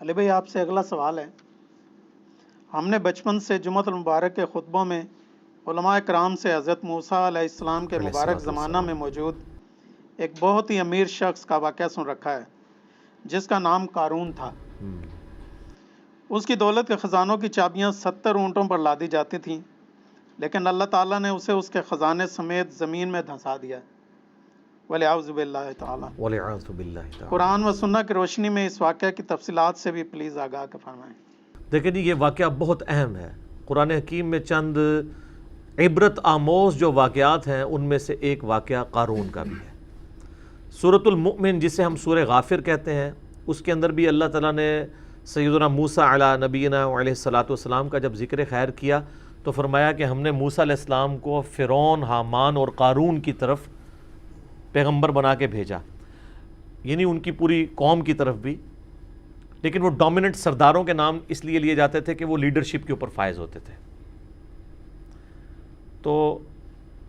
علی بھائی آپ سے اگلا سوال ہے، ہم نے بچپن سے جمعۃ المبارک کے خطبوں میں علماء کرام سے حضرت موسیٰ علیہ السلام کے علیہ مبارک الصلوۃ زمانہ میں والسلام۔ موجود ایک بہت ہی امیر شخص کا واقعہ سن رکھا ہے جس کا نام قارون تھا۔ اس کی دولت کے خزانوں کی چابیاں 70 اونٹوں پر لادی جاتی تھیں، لیکن اللہ تعالیٰ نے اسے اس کے خزانے سمیت زمین میں دھنسا دیا، وَلِعَوْذُ بِاللَّهِ تعالیٰ۔ وَلِعَوْذُ بِاللَّهِ تعالیٰ۔ قرآن و سنت کی روشنی میں اس واقعہ کی تفصیلات سے بھی پلیز آگاہ فرمائیں۔ دیکھیں جی، یہ واقعہ بہت اہم ہے۔ قرآن حکیم میں چند عبرت آموز جو واقعات ہیں ان میں سے ایک واقعہ قارون کا بھی ہے۔ سورۃ المؤمن جسے ہم سورہ غافر کہتے ہیں، اس کے اندر بھی اللہ تعالیٰ نے سیدنا موسیٰ علیہ نبینا علیہ الصلوۃ والسلام کا جب ذکر خیر کیا تو فرمایا کہ ہم نے موسیٰ علیہ السلام کو فرعون، حامان اور قارون کی طرف پیغمبر بنا کے بھیجا، یعنی ان کی پوری قوم کی طرف بھی، لیکن وہ ڈومیننٹ سرداروں کے نام اس لیے لیے جاتے تھے کہ وہ لیڈرشپ کے اوپر فائز ہوتے تھے۔ تو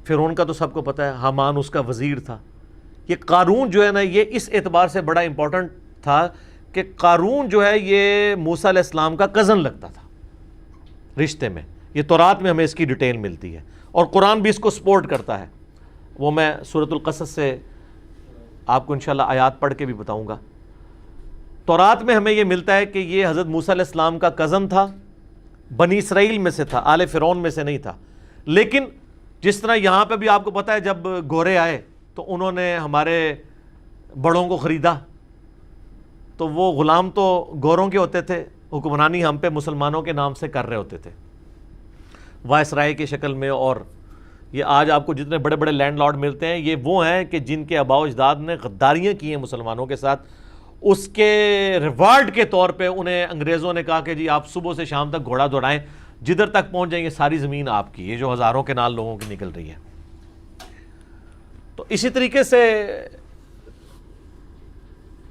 فرعون کا تو سب کو پتہ ہے، حامان اس کا وزیر تھا۔ یہ قارون جو ہے نا، یہ اس اعتبار سے بڑا امپورٹنٹ تھا کہ قارون جو ہے یہ موسیٰ علیہ السلام کا کزن لگتا تھا رشتے میں۔ یہ تورات میں ہمیں اس کی ڈیٹیل ملتی ہے اور قرآن بھی اس کو سپورٹ کرتا ہے، وہ میں سورۃ القصص سے آپ کو انشاءاللہ آیات پڑھ کے بھی بتاؤں گا۔ تورات میں ہمیں یہ ملتا ہے کہ یہ حضرت موسیٰ علیہ السلام کا کزن تھا، بنی اسرائیل میں سے تھا، آل فرعون میں سے نہیں تھا۔ لیکن جس طرح یہاں پہ بھی آپ کو پتہ ہے جب گورے آئے تو انہوں نے ہمارے بڑوں کو خریدا، تو وہ غلام تو گوروں کے ہوتے تھے، حکمرانی ہم پہ مسلمانوں کے نام سے کر رہے ہوتے تھے وائسرائے کی شکل میں۔ اور یہ آج آپ کو جتنے بڑے بڑے لینڈ لارڈ ملتے ہیں یہ وہ ہیں کہ جن کے آباء و اجداد نے غداریاں کی ہیں مسلمانوں کے ساتھ، اس کے ریوارڈ کے طور پہ انہیں انگریزوں نے کہا کہ جی آپ صبح سے شام تک گھوڑا دوڑائیں، جدھر تک پہنچ جائیں گے ساری زمین آپ کی، یہ جو ہزاروں کے نال لوگوں کی نکل رہی ہے۔ تو اسی طریقے سے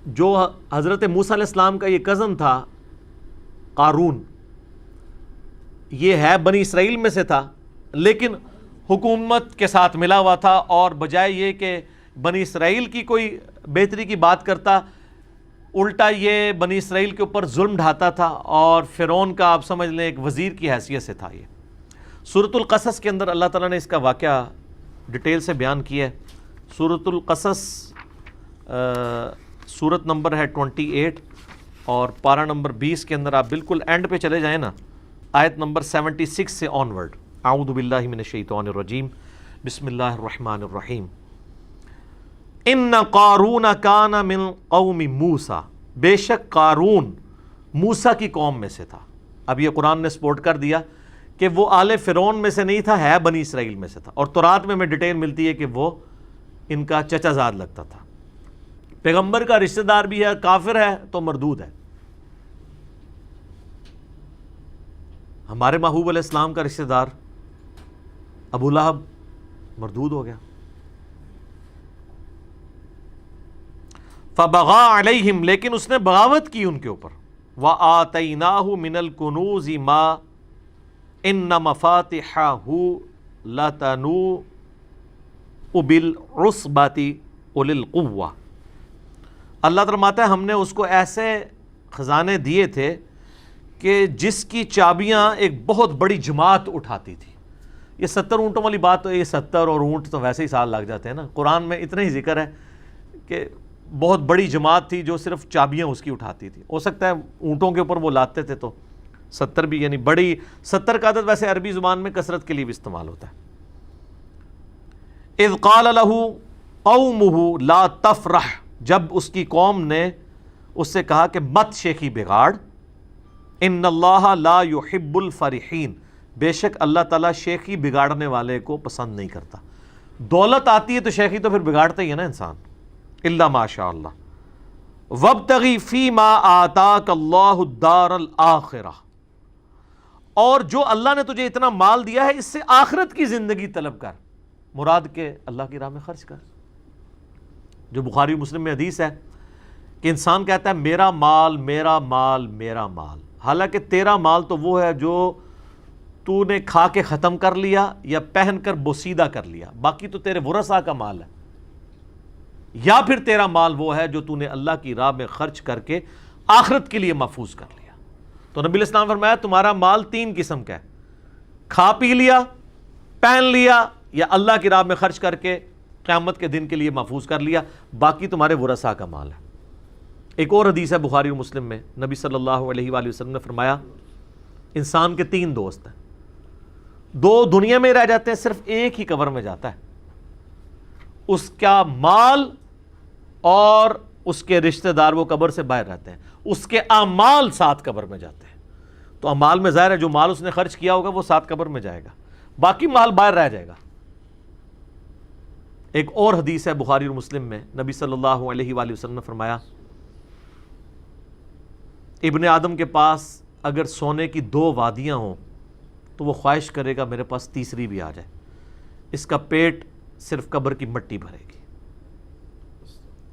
جو حضرت موسیٰ علیہ السلام کا یہ کزن تھا قارون، یہ ہے بنی اسرائیل میں سے تھا لیکن حکومت کے ساتھ ملا ہوا تھا، اور بجائے یہ کہ بنی اسرائیل کی کوئی بہتری کی بات کرتا، الٹا یہ بنی اسرائیل کے اوپر ظلم ڈھاتا تھا، اور فرعون کا آپ سمجھ لیں ایک وزیر کی حیثیت سے تھا۔ یہ سورۃ القصص کے اندر اللہ تعالیٰ نے اس کا واقعہ ڈیٹیل سے بیان کیا ہے۔ سورۃ القصص سورت نمبر ہے 28 اور پارہ نمبر 20 کے اندر آپ بالکل اینڈ پہ چلے جائیں نا، آیت نمبر 76 سے آنورڈ۔ اعوذ باللہ من الشیطان الرجیم، بسم اللہ الرحمن الرحیم۔ ان قارون کان من قوم موسیٰ، بے شک قارون موسیٰ کی قوم میں سے تھا۔ اب یہ قرآن نے سپورٹ کر دیا کہ وہ آل فرعون میں سے نہیں تھا، ہے بنی اسرائیل میں سے تھا، اور تورات میں ہمیں ڈیٹیل ملتی ہے کہ وہ ان کا چچا زاد لگتا تھا، پیغمبر کا رشتہ دار بھی ہے، کافر ہے تو مردود ہے۔ ہمارے محبوب علیہ السلام کا رشتہ دار ابو لہب مردود ہو گیا۔ فبغى علیہم، لیکن اس نے بغاوت کی ان کے اوپر۔ وآتیناہ من الکنوز ما ان مفاتحہ لتنوء بالعصبۃ اولي القوہ۔ اللہ فرماتا ہے ہم نے اس کو ایسے خزانے دیے تھے کہ جس کی چابیاں ایک بہت بڑی جماعت اٹھاتی تھی۔ یہ 70 اونٹوں والی بات تو، یہ 70 اور اونٹ تو ویسے ہی سال لگ جاتے ہیں نا، قرآن میں اتنا ہی ذکر ہے کہ بہت بڑی جماعت تھی جو صرف چابیاں اس کی اٹھاتی تھی۔ ہو سکتا ہے اونٹوں کے اوپر وہ لاتے تھے تو 70 بھی، یعنی بڑی 70 کا عدد ویسے عربی زبان میں کثرت کے لیے بھی استعمال ہوتا ہے۔ اذ قال له قومه لا تفرح، جب اس کی قوم نے اس سے کہا کہ مت شیخی بگاڑ، ان اللہ لا يحب الفرحین، بے شک اللہ تعالیٰ شیخی بگاڑنے والے کو پسند نہیں کرتا۔ دولت آتی ہے تو شیخی تو پھر بگاڑتا ہی ہے نا انسان، الا ماشاء اللہ۔ وابتغی فیما آتاک اللہ الدار الآخرہ، اور جو اللہ نے تجھے اتنا مال دیا ہے اس سے آخرت کی زندگی طلب کر، مراد کے اللہ کی راہ میں خرچ کر۔ جو بخاری مسلم میں حدیث ہے کہ انسان کہتا ہے میرا مال میرا مال میرا مال، حالانکہ تیرا مال تو وہ ہے جو تو نے کھا کے ختم کر لیا یا پہن کر بوسیدہ کر لیا، باقی تو تیرے ورثاء کا مال ہے۔ یا پھر تیرا مال وہ ہے جو تو نے اللہ کی راہ میں خرچ کر کے آخرت کے لیے محفوظ کر لیا۔ تو نبی علیہ السلام فرمایا تمہارا مال 3 قسم کا ہے، کھا پی لیا، پہن لیا، یا اللہ کی راہ میں خرچ کر کے قیامت کے دن کے لیے محفوظ کر لیا، باقی تمہارے ورثاء کا مال ہے۔ ایک اور حدیث ہے بخاری و مسلم میں، نبی صلی اللہ علیہ وآلہ وسلم نے فرمایا انسان کے 3 دوست ہیں، 2 دنیا میں رہ جاتے ہیں، صرف ایک ہی قبر میں جاتا ہے، اس کا مال اور اس کے رشتہ دار وہ قبر سے باہر رہتے ہیں، اس کے اعمال 7 قبر میں جاتے ہیں۔ تو اعمال میں ظاہر ہے جو مال اس نے خرچ کیا ہوگا وہ 7 قبر میں جائے گا، باقی مال باہر رہ جائے گا۔ ایک اور حدیث ہے بخاری اور مسلم میں، نبی صلی اللہ علیہ وآلہ وسلم نے فرمایا ابن آدم کے پاس اگر سونے کی 2 وادیاں ہوں تو وہ خواہش کرے گا میرے پاس تیسری بھی آ جائے، اس کا پیٹ صرف قبر کی مٹی بھرے گی۔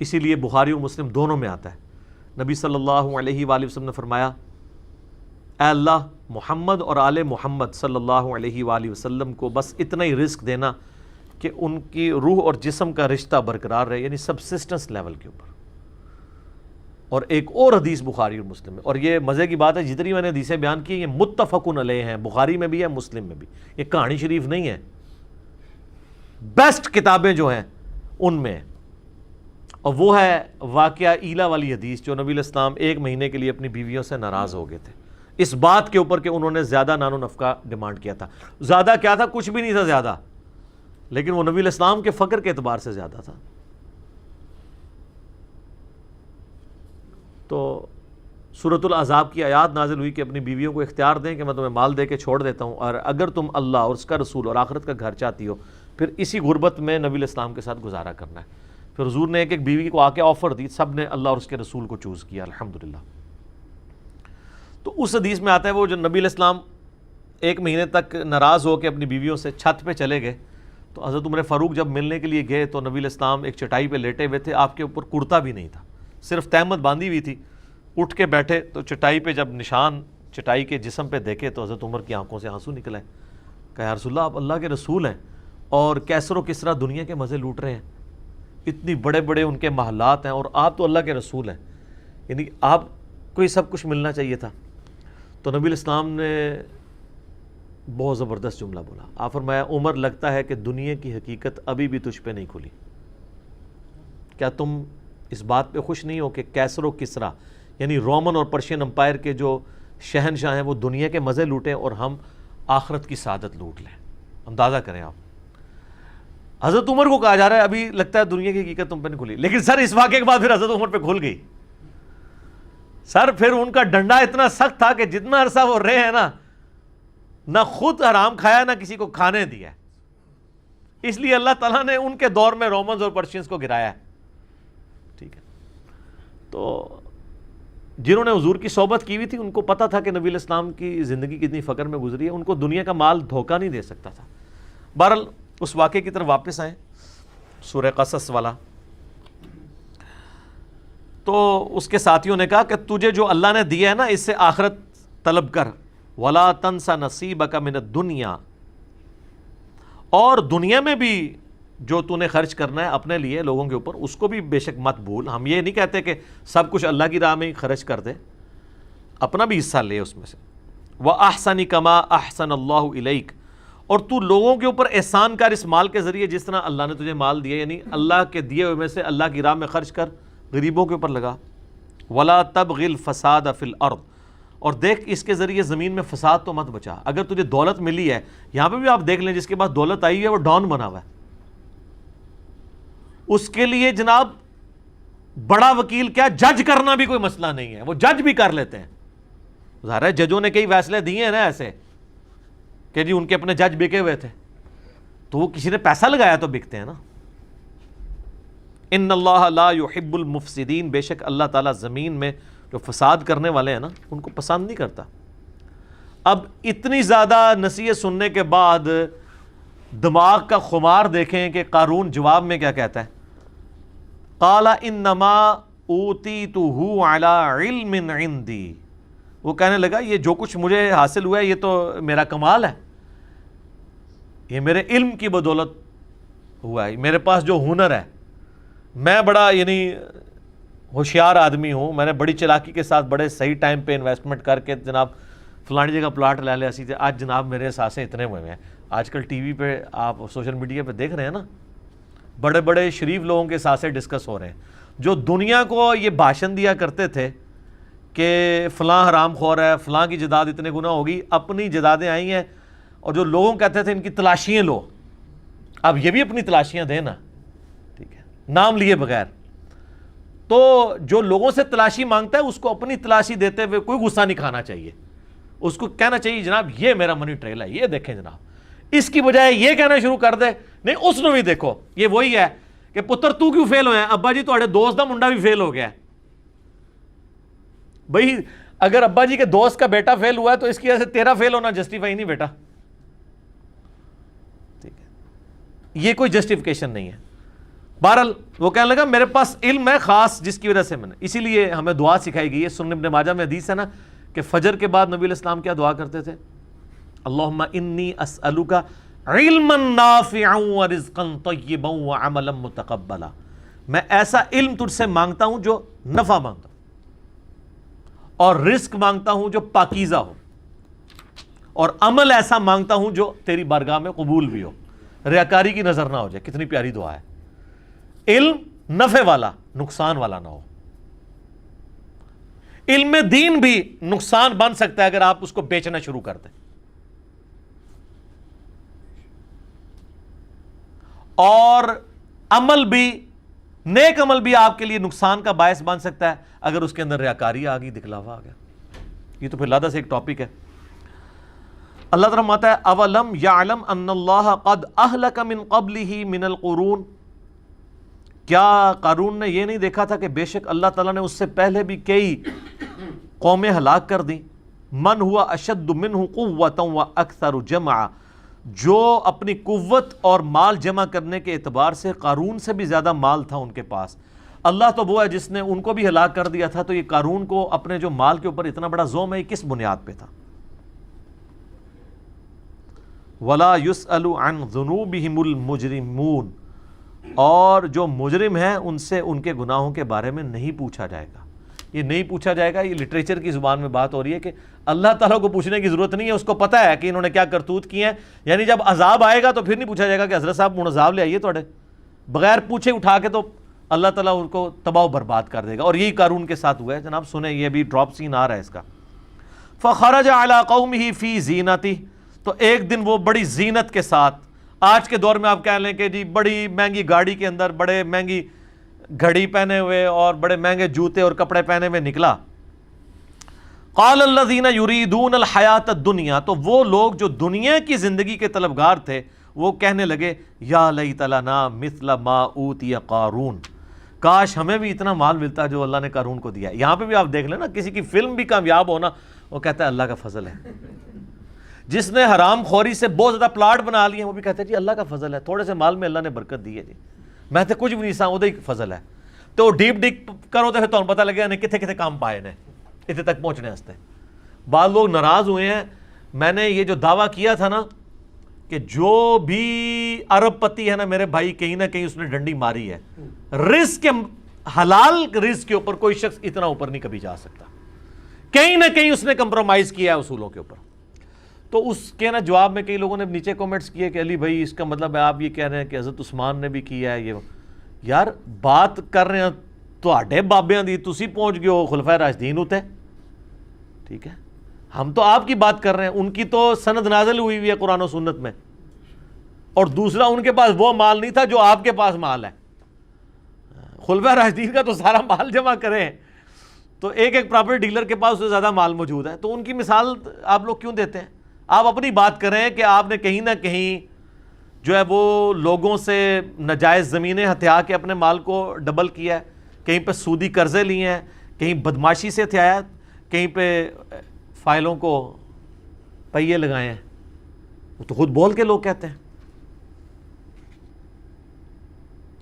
اسی لیے بخاری اور مسلم دونوں میں آتا ہے، نبی صلی اللہ علیہ وآلہ وسلم نے فرمایا اے اللہ محمد اور آل محمد صلی اللہ علیہ وآلہ وسلم کو بس اتنا ہی رزق دینا کہ ان کی روح اور جسم کا رشتہ برقرار رہے، یعنی سبسسٹنس لیول کے اوپر۔ اور ایک اور حدیث بخاری اور مسلم میں، اور یہ مزے کی بات ہے جتنی میں نے حدیثیں بیان کی یہ متفقن علیہ ہیں، بخاری میں بھی ہے مسلم میں بھی، یہ کہانی شریف نہیں ہے، بیسٹ کتابیں جو ہیں ان میں، اور وہ ہے واقعہ ایلا والی حدیث جو نبی علیہ السلام 1 مہینے کے لیے اپنی بیویوں سے ناراض ہو گئے تھے اس بات کے اوپر کہ انہوں نے زیادہ نان و نفقہ ڈیمانڈ کیا تھا۔ زیادہ کیا تھا؟ کچھ بھی نہیں تھا زیادہ، لیکن وہ نبی علیہ السلام کے فقر کے اعتبار سے زیادہ تھا۔ تو سورۃ الاحزاب کی آیات نازل ہوئی کہ اپنی بیویوں کو اختیار دیں کہ میں تمہیں مال دے کے چھوڑ دیتا ہوں، اور اگر تم اللہ اور اس کا رسول اور آخرت کا گھر چاہتی ہو پھر اسی غربت میں نبی علیہ السلام کے ساتھ گزارا کرنا ہے۔ پھر حضور نے ایک ایک بیوی کو آ کے آفر دی، سب نے اللہ اور اس کے رسول کو چوز کیا الحمدللہ۔ تو اس حدیث میں آتا ہے وہ جو نبی علیہ السلام 1 مہینے تک ناراض ہو کے اپنی بیویوں سے چھت پہ چلے گئے، تو حضرت عمر فاروق جب ملنے کے لیے گئے تو نبی علیہ السلام ایک چٹائی پہ لیٹے ہوئے تھے، آپ کے اوپر کرتا بھی نہیں تھا، صرف تہمت باندھی ہوئی تھی۔ اٹھ کے بیٹھے تو چٹائی پہ جب نشان چٹائی کے جسم پہ دیکھے تو حضرت عمر کی آنکھوں سے آنسو نکلے، کہا یا رسول اللہ آپ اللہ کے رسول ہیں اور کیسر و کسرا دنیا کے مزے لوٹ رہے ہیں، اتنی بڑے بڑے ان کے محلات ہیں، اور آپ تو اللہ کے رسول ہیں، یعنی آپ کو یہ سب کچھ ملنا چاہیے تھا۔ تو نبی علیہ السلام نے بہت زبردست جملہ بولا، آپ فرمایا عمر لگتا ہے کہ دنیا کی حقیقت ابھی بھی تجھ پہ نہیں کھلی، کیا تم اس بات پہ خوش نہیں ہو کہ کیسر و کسرا یعنی رومن اور پرشین امپائر کے جو شہنشاہ ہیں وہ دنیا کے مزے لوٹیں اور ہم آخرت کی سعادت لوٹ لیں؟ اندازہ کریں آپ، حضرت عمر کو کہا جا رہا ہے ابھی لگتا ہے دنیا کی حقیقت تم پہ نہیں کھلی، لیکن سر اس واقعے کے بعد پھر حضرت عمر پہ کھل گئی۔ سر پھر ان کا ڈنڈا اتنا سخت تھا کہ جتنا عرصہ وہ رہے ہیں نا، نہ خود حرام کھایا نہ کسی کو کھانے دیا، اس لیے اللہ تعالیٰ نے ان کے دور میں رومنز اور پرشینز کو گرایا ہے۔ ٹھیک ہے، تو جنہوں نے حضور کی صحبت کی ہوئی تھی ان کو پتہ تھا کہ نبی علیہ السلام کی زندگی کتنی فقر میں گزری ہے، ان کو دنیا کا مال دھوکہ نہیں دے سکتا تھا۔ بہرحال اس واقعے کی طرف واپس آئیں، سورہ قصص والا۔ تو اس کے ساتھیوں نے کہا کہ تجھے جو اللہ نے دیا ہے نا اس سے آخرت طلب کر، وَلَا تَنْسَ نَصِيبَكَ مِنَ الدُّنْيَا، اور دنیا میں بھی جو تو نے خرچ کرنا ہے اپنے لیے لوگوں کے اوپر اس کو بھی بے شک مت بھول۔ ہم یہ نہیں کہتے کہ سب کچھ اللہ کی راہ میں ہی خرچ کر دے، اپنا بھی حصہ لے اس میں سے۔ وَأَحْسَنِ كَمَا أَحْسَنَ اللَّهُ إِلَيْكَ، اور تو لوگوں کے اوپر احسان کر اس مال کے ذریعے جس طرح اللہ نے تجھے مال دیا، یعنی اللہ کے دیے ہوئے میں سے اللہ کی راہ میں خرچ کر، غریبوں کے اوپر لگا۔ وَلَا تَبْغِ الْفَسَادَ فِي الْأَرْضِ، اور دیکھ اس کے ذریعے زمین میں فساد تو مت بچا۔ اگر تجھے دولت ملی ہے، یہاں پہ بھی آپ دیکھ لیں جس کے پاس دولت آئی ہے وہ ڈان بنا ہوا ہے، اس کے لیے جناب بڑا وکیل کیا جج کرنا بھی کوئی مسئلہ نہیں ہے، وہ جج بھی کر لیتے ہیں۔ ظاہر ہے ججوں نے کئی فیصلے دیے ہیں نا ایسے کہ جی ان کے اپنے جج بکے ہوئے تھے، تو وہ کسی نے پیسہ لگایا تو بکتے ہیں نا۔ ان اللہ لا يحب المفسدین، بے شک اللہ تعالیٰ زمین میں جو فساد کرنے والے ہیں نا ان کو پسند نہیں کرتا۔ اب اتنی زیادہ نصیحت سننے کے بعد دماغ کا خمار دیکھیں کہ قارون جواب میں کیا کہتا ہے، قال انما اوتیتہ علی علم عندی، وہ کہنے لگا یہ جو کچھ مجھے حاصل ہوا ہے یہ تو میرا کمال ہے، یہ میرے علم کی بدولت ہوا ہے، میرے پاس جو ہنر ہے، میں بڑا یعنی ہوشیار آدمی ہوں, میں نے بڑی چلاکی کے ساتھ بڑے صحیح ٹائم پہ انویسٹمنٹ کر کے جناب فلانی جگہ پلاٹ لے لیا سی تھے, آج جناب میرے اثاثے اتنے ہوئے ہیں. آج کل ٹی وی پہ آپ سوشل میڈیا پہ دیکھ رہے ہیں نا, بڑے بڑے شریف لوگوں کے اثاثے ڈسکس ہو رہے ہیں, جو دنیا کو یہ بھاشن دیا کرتے تھے کہ فلاں حرام خور ہے, فلاں کی جداد اتنے گنا ہوگی, اپنی جدادیں آئی ہیں. اور جو لوگوں کہتے تھے ان کی تلاشیاں لو, اب یہ بھی اپنی تلاشیاں دیں نا, ٹھیک ہے, نام لیے بغیر. تو جو لوگوں سے تلاشی مانگتا ہے اس کو اپنی تلاشی دیتے ہوئے کوئی غصہ نہیں کھانا چاہیے. اس کو کہنا چاہیے جناب یہ میرا منی ٹریل ہے, یہ دیکھیں جناب, اس کی بجائے یہ کہنا شروع کر دے نہیں اس نے بھی دیکھو. یہ وہی ہے کہ پتر تو کیوں فیل ہویا, ابا جی تھوڑے دوست دا منڈا بھی فیل ہو گیا ہے. بھئی اگر ابا جی کے دوست کا بیٹا فیل ہوا ہے تو اس کی وجہ سے تیرا فیل ہونا جسٹیفائی نہیں بیٹا, ٹھیک ہے, یہ کوئی جسٹیفیکیشن نہیں ہے. بہرحال وہ کہنے لگا میرے پاس علم ہے خاص جس کی وجہ سے میں نے, اسی لیے ہمیں دعا سکھائی گئی ہے. سنن ابن ماجہ میں حدیث ہے نا کہ فجر کے بعد نبی علیہ السلام کیا دعا کرتے تھے, اللہم انی اسألک علما نافعا ورزقا طیبا وعملا متقبلا. میں ایسا علم تجھ سے مانگتا ہوں جو نفع مانگتا ہوں, اور رزق مانگتا ہوں جو پاکیزہ ہو, اور عمل ایسا مانگتا ہوں جو تیری بارگاہ میں قبول بھی ہو, ریاکاری کی نظر نہ ہو جائے. کتنی پیاری دعا ہے. علم نفع والا, نقصان والا نہ ہو. علم دین بھی نقصان بن سکتا ہے اگر آپ اس کو بیچنا شروع کر دیں, اور عمل بھی, نیک عمل بھی آپ کے لیے نقصان کا باعث بن سکتا ہے اگر اس کے اندر ریاکاری آ گئی, دکھلاوا آ گیا. یہ تو پھر لادہ سے ایک ٹاپک ہے. اللہ تعالیٰ فرماتا ہے اولم یعلم ان اللہ قد اہلک من قبلہ من القرون, کیا قارون نے یہ نہیں دیکھا تھا کہ بے شک اللہ تعالیٰ نے اس سے پہلے بھی کئی قومیں ہلاک کر دیں. من ہوا اشد منہ قوۃ واکثر جمعا, جو اپنی قوت اور مال جمع کرنے کے اعتبار سے قارون سے بھی زیادہ مال تھا ان کے پاس. اللہ تو وہ ہے جس نے ان کو بھی ہلاک کر دیا تھا, تو یہ قارون کو اپنے جو مال کے اوپر اتنا بڑا زوم ہے یہ کس بنیاد پہ تھا. ولا يسأل عن ذنوبهم المجرمون, اور جو مجرم ہیں ان سے ان کے گناہوں کے بارے میں نہیں پوچھا جائے گا. یہ نہیں پوچھا جائے گا, یہ لٹریچر کی زبان میں بات ہو رہی ہے کہ اللہ تعالیٰ کو پوچھنے کی ضرورت نہیں ہے, اس کو پتہ ہے کہ انہوں نے کیا کرتوت کی ہیں. یعنی جب عذاب آئے گا تو پھر نہیں پوچھا جائے گا کہ حضرت صاحب من عذاب لے آئیے توڑے, بغیر پوچھے اٹھا کے تو اللہ تعالیٰ ان کو تباہ و برباد کر دے گا. اور یہی قارون کے ساتھ ہوا ہے. جناب سنیں, یہ بھی ڈراپ سین آ رہا ہے اس کا. فخرج علی قومہ فی زینتہ, تو ایک دن وہ بڑی زینت کے ساتھ, آج کے دور میں آپ کہہ لیں کہ جی بڑی مہنگی گاڑی کے اندر بڑے مہنگی گھڑی پہنے ہوئے اور بڑے مہنگے جوتے اور کپڑے پہنے ہوئے نکلا. قال الذین یریدون الحیات الدنیا, تو وہ لوگ جو دنیا کی زندگی کے طلبگار تھے وہ کہنے لگے یا لیت لنا مثل ما اوتی قارون, کاش ہمیں بھی اتنا مال ملتا جو اللہ نے قارون کو دیا. یہاں پہ بھی آپ دیکھ لیں نا, کسی کی فلم بھی کامیاب ہونا وہ کہتا ہے اللہ کا فضل ہے. جس نے حرام خوری سے بہت زیادہ پلاٹ بنا لیے وہ بھی کہتے ہیں جی اللہ کا فضل ہے, تھوڑے سے مال میں اللہ نے برکت دی ہے جی, میں تو کچھ بھی نہیں سا وہ فضل ہے. تو ڈیپ ڈک کرو تو پھر تمہیں پتہ لگے نے کتنے کتنے کام پائے نے اتنے تک پہنچنے واسطے. بعض لوگ ناراض ہوئے ہیں, میں نے یہ جو دعویٰ کیا تھا نا کہ جو بھی ارب پتی ہے نا میرے بھائی, کہیں نہ کہیں اس نے ڈنڈی ماری ہے. رزق کے حلال رزق کے اوپر کوئی شخص اتنا اوپر نہیں کبھی جا سکتا, کہیں نہ کہیں اس نے کمپرومائز کیا ہے اصولوں کے اوپر. تو اس کے نا جواب میں کئی لوگوں نے نیچے کومنٹس کیے کہ علی بھائی اس کا مطلب ہے آپ یہ کہہ رہے ہیں کہ حضرت عثمان نے بھی کیا ہے. یہ یار بات کر رہے ہیں تواڈے بابیاں دی, تسی پہنچ گئے ہو خلفائے راشدین ہوتے, ٹھیک ہے, ہم تو آپ کی بات کر رہے ہیں. ان کی تو سند نازل ہوئی ہے قرآن و سنت میں, اور دوسرا ان کے پاس وہ مال نہیں تھا جو آپ کے پاس مال ہے. خلفائے راشدین کا تو سارا مال جمع کریں تو ایک ایک پراپرٹی ڈیلر کے پاس اس سے زیادہ مال موجود ہے. تو ان کی مثال آپ لوگ کیوں دیتے ہیں؟ آپ اپنی بات کریں کہ آپ نے کہیں نہ کہیں جو ہے وہ لوگوں سے ناجائز زمینیں ہتھیا کے اپنے مال کو ڈبل کیا ہے, کہیں پہ سودی قرضے لیے ہیں, کہیں بدماشی سے ہتھیایا, کہیں پہ فائلوں کو پہیے لگائے ہیں. وہ تو خود بول کے لوگ کہتے ہیں.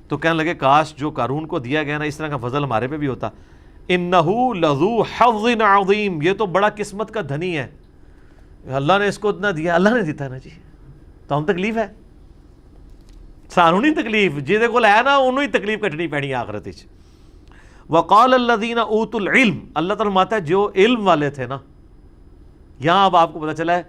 تو کہنے لگے کاش جو قارون کو دیا گیا نا اس طرح کا فضل ہمارے پہ بھی ہوتا. انہو لذو حظ عظیم, یہ تو بڑا قسمت کا دھنی ہے, اللہ نے اس کو اتنا دیا, اللہ نے دیتا ہے نا جی, تو ہم تکلیف ہے سانو نہیں تکلیف, جہدے کول ہے نا انہوں ہی تکلیف کٹنی پینی آخرت وچ. وقال الذین اوتوا العلم، اللہ تعالیٰ فرماتا ہے جو علم والے تھے نا، یہاں اب آپ کو پتہ چلا ہے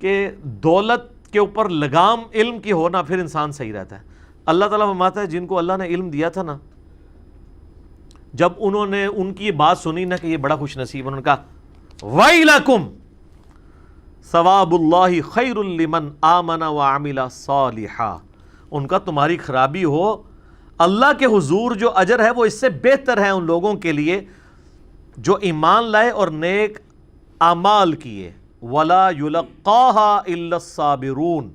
کہ دولت کے اوپر لگام علم کی ہونا پھر انسان صحیح رہتا ہے۔ اللہ تعالیٰ فرماتا ہے جن کو اللہ نے علم دیا تھا نا، جب انہوں نے ان کی یہ بات سنی نا کہ یہ بڑا خوش نصیب، انہوں نے کہا وَيْلَكُمْ ثواب اللہ خیر لمن آمن وعمل صالحا، ان کا تمہاری خرابی ہو، اللہ کے حضور جو اجر ہے وہ اس سے بہتر ہے ان لوگوں کے لیے جو ایمان لائے اور نیک اعمال کیے، ولا يلقاها الا الصابرون،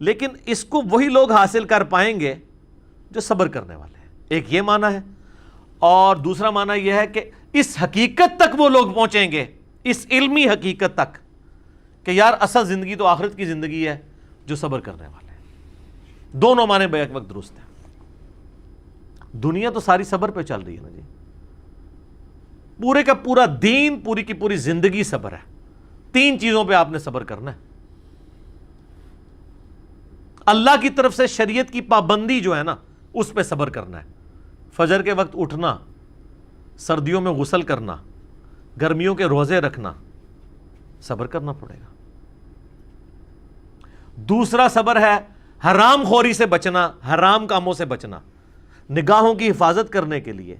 لیکن اس کو وہی لوگ حاصل کر پائیں گے جو صبر کرنے والے ہیں۔ ایک یہ معنی ہے، اور دوسرا معنی یہ ہے کہ اس حقیقت تک وہ لوگ پہنچیں گے، اس علمی حقیقت تک کہ یار اصل زندگی تو آخرت کی زندگی ہے، جو صبر کرنے والے ہیں۔ دونوں معنی بیک وقت درست ہیں۔ دنیا تو ساری صبر پہ چل رہی ہے نا جی، پورے کا پورا دین، پوری کی پوری زندگی صبر ہے۔ تین چیزوں پہ آپ نے صبر کرنا ہے۔ اللہ کی طرف سے شریعت کی پابندی جو ہے نا، اس پہ صبر کرنا ہے۔ فجر کے وقت اٹھنا، سردیوں میں غسل کرنا، گرمیوں کے روزے رکھنا، صبر کرنا پڑے گا۔ دوسرا صبر ہے حرام خوری سے بچنا، حرام کاموں سے بچنا، نگاہوں کی حفاظت کرنے کے لیے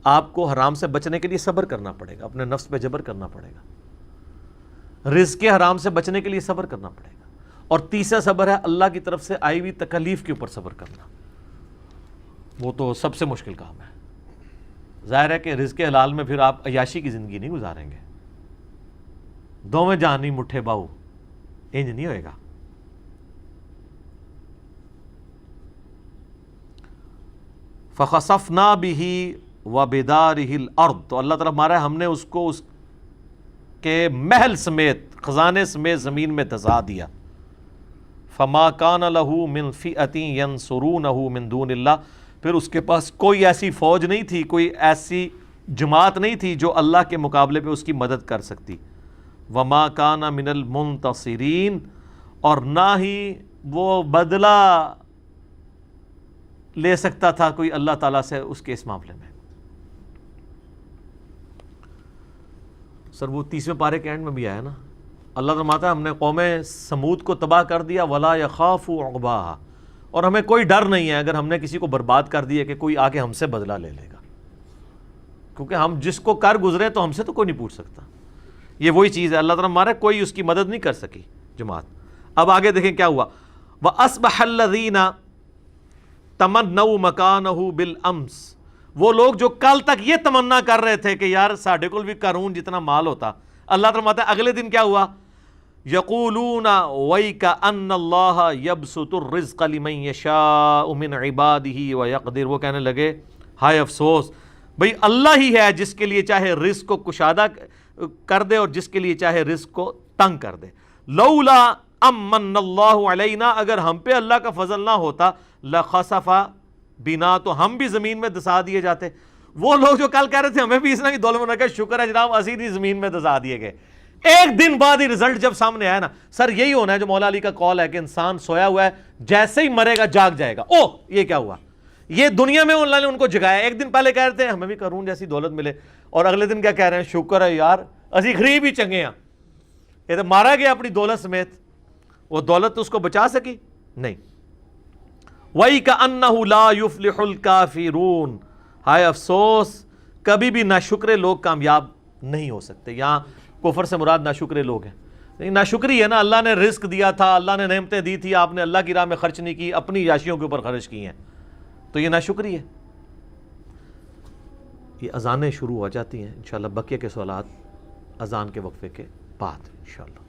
آپ کو حرام سے بچنے کے لیے صبر کرنا پڑے گا، اپنے نفس پہ جبر کرنا پڑے گا، رزق کے حرام سے بچنے کے لیے صبر کرنا پڑے گا۔ اور تیسرا صبر ہے اللہ کی طرف سے آئی ہوئی تکلیف کے اوپر صبر کرنا، وہ تو سب سے مشکل کام ہے۔ ظاہر ہے کہ رزق حلال میں پھر آپ عیاشی کی زندگی نہیں گزاریں گے، دوویں جہانی مٹھے باؤ، انج نہیں ہوئے گا۔ فَخَسَفْنَا بِهِ وَبِدَارِهِ الْأَرْضِ، تو اللہ تعالیٰ ہمارا ہم نے اس کو اس کے محل سمیت، خزانے سمیت زمین میں دھسا دیا۔ فَمَا كَانَ لَهُ مِنْ فِئَةٍ يَنْصُرُونَهُ مِنْ دُونِ اللَّهِ، پھر اس کے پاس کوئی ایسی فوج نہیں تھی، کوئی ایسی جماعت نہیں تھی جو اللہ کے مقابلے پہ اس کی مدد کر سکتی۔ وَمَا كَانَ مِنَ الْمُنْتَصِرِينَ، اور نہ ہی وہ بدلہ لے سکتا تھا کوئی اللہ تعالیٰ سے اس کے اس معاملے میں۔ سر وہ 30ویں پارے کے اینڈ میں بھی آیا نا، اللہ فرماتا ہے ہم نے قوم سمود کو تباہ کر دیا، وَلَا يَخَافُ عُقْبَاهَا، اور ہمیں کوئی ڈر نہیں ہے اگر ہم نے کسی کو برباد کر دیا کہ کوئی آگے ہم سے بدلہ لے لے گا، کیونکہ ہم جس کو کر گزرے تو ہم سے تو کوئی نہیں پوچھ سکتا۔ یہ وہی چیز ہے، اللہ تعالیٰ ہمارا کوئی اس کی مدد نہیں کر سکی جماعت۔ اب آگے دیکھیں کیا ہوا، وَأَصْبَحَ الَّذِينَ تَمَنَّوْا مَكَانَهُ بِالْأَمْسِ، وہ لوگ جو کل تک یہ تمنا کر رہے تھے کہ یار ساڈے کول بھی قارون جتنا مال ہوتا، اللہ تعالیٰ فرماتا ہے اگلے دن کیا ہوا، یقولون ویک ان اللہ یبسط الرزق لمن یشاء من عبادہ ویقدر، وہ کہنے لگے ہائے افسوس، بھئی اللہ ہی ہے جس کے لیے چاہے رزق کو کشادہ کر دے اور جس کے لیے چاہے رزق کو تنگ کر دے۔ لولا امن اللہ علینا، اگر ہم پہ اللہ کا فضل نہ ہوتا، لخسف بنا، تو ہم بھی زمین میں دسا دیے جاتے۔ وہ لوگ جو کل کہہ رہے تھے ہمیں بھی اس طرح کی دولت بنا کے، شکر ہے جناب اسی دی زمین میں دسا دیے گئے۔ ایک دن بعد ہی رزلٹ جب سامنے آیا نا، سر یہی ہونا ہے جو مولا علی کا قول ہے کہ انسان سویا ہوا ہے، جیسے ہی مرے گا جاگ جائے گا۔ او یہ کیا ہوا، یہ دنیا میں اللہ نے ان کو جگایا۔ ایک دن پہلے کہہ رہے تھے ہمیں بھی قارون جیسی دولت ملے، اور اگلے دن کیا کہہ رہے ہیں، شکر ہے یار اسی غریب ہی چنگے ہیں۔ یہ تو مارا گیا اپنی دولت سمیت، وہ دولت تو اس کو بچا سکی نہیں۔ وَيْكَأَنَّهُ لَا يُفْلِحُ الْكَافِرُونَ، ہائے افسوس کبھی بھی ناشکرے لوگ کامیاب نہیں ہو سکتے۔ یہاں کفر سے مراد ناشکرے لوگ ہیں، لیکن ناشکری ہے نا، اللہ نے رزق دیا تھا، اللہ نے نعمتیں دی تھی، آپ نے اللہ کی راہ میں خرچ نہیں کی، اپنی عیاشیوں کے اوپر خرچ کی ہیں، تو یہ ناشکری ہے۔ یہ اذانیں شروع ہو جاتی ہیں انشاءاللہ، بقیہ کے سوالات اذان کے وقفے کے بعد انشاءاللہ۔